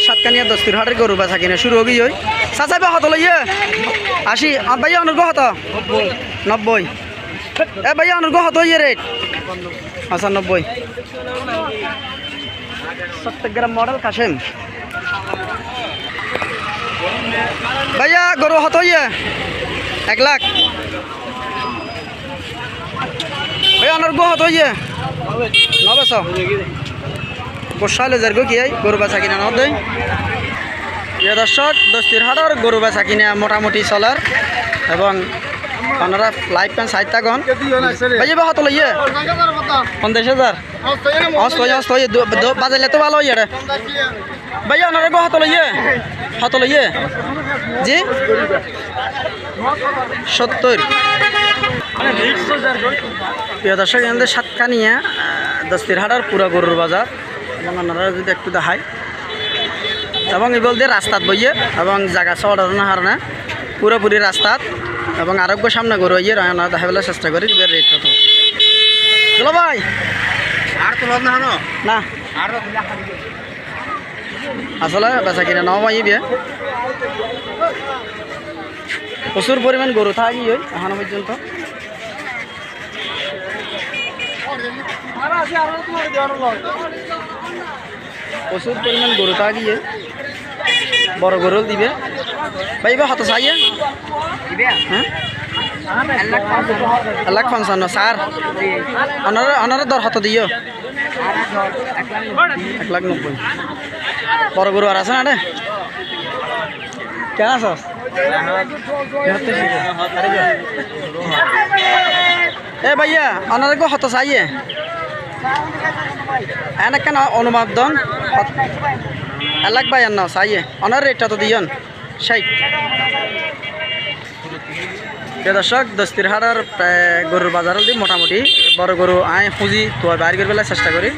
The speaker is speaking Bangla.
সাতকানিয়া দস্তির হাটের গরু বেচা কিনে শুরু হবি ওই চাচাই বা হত লইয়ে 80 ভাইয়া অনুর্গ হত 90 এ ভাইয়া অনুর্গ হত ইয়ে রেট 95 চট্টগ্রাম মডেল কাশেম ভাইয়া গরু হত ইয়ে 1 লাখ ভাইয়া অনুর্গ হত ইয়ে 900 গোসালে যার কি গরু বেচা কিনা নদ দেয় প্রিয় দর্শক দস্তির হাটর গরু বেচা কিনা মোটামুটি চলার এবং আপনারা লাইফ প্যান সাইড থাকুন ভাই বা হত লইয়ে 50,000 বাজাইলে তো ভালো হইয়া রে ভাইয়া আপনারা গো হত লইয়ে জি 70 প্রিয় দর্শক এখানে সাতকানিয়া দস্তির হাটার পুরা গরুর বাজার এবং আপনারা যদি একটু দেখায় এবং এই বলতে রাস্তাত বইয়ে এবং জায়গা চড়ানোর কারণে পুরোপুরি রাস্তাত এবং আরোগ্য সামনে গরু ইয়ে আমরা দেখাবেলার চেষ্টা করি রেট কত চলো ভাই আর তো না আসলে বেচা কিনা ন ভাই বিয়ে প্রচুর পরিমাণ গরু থাকি ওই এখনো পর্যন্ত প্রচুর পরিমাণ গরু থাকিয়ে বড় গরু দিবে ভাই এবার হত চাইয়ে হ্যাঁ 1,55,000 স্যার অনার দর হত দিও 1,90,000 বড় গরু আর আছে না রে কেন আছস এ ভাইয়া অনার গো হত চাইয়ে এনে কেন অনুবাদ দন 1,52,000 চাইয়ে অনার রেটটা তো দিয়ন 60 দর্শক দস্তির হাটার গরুর বাজার মোটামুটি বড় গরু আয় খুঁজি তো বাইর করে চেষ্টা করি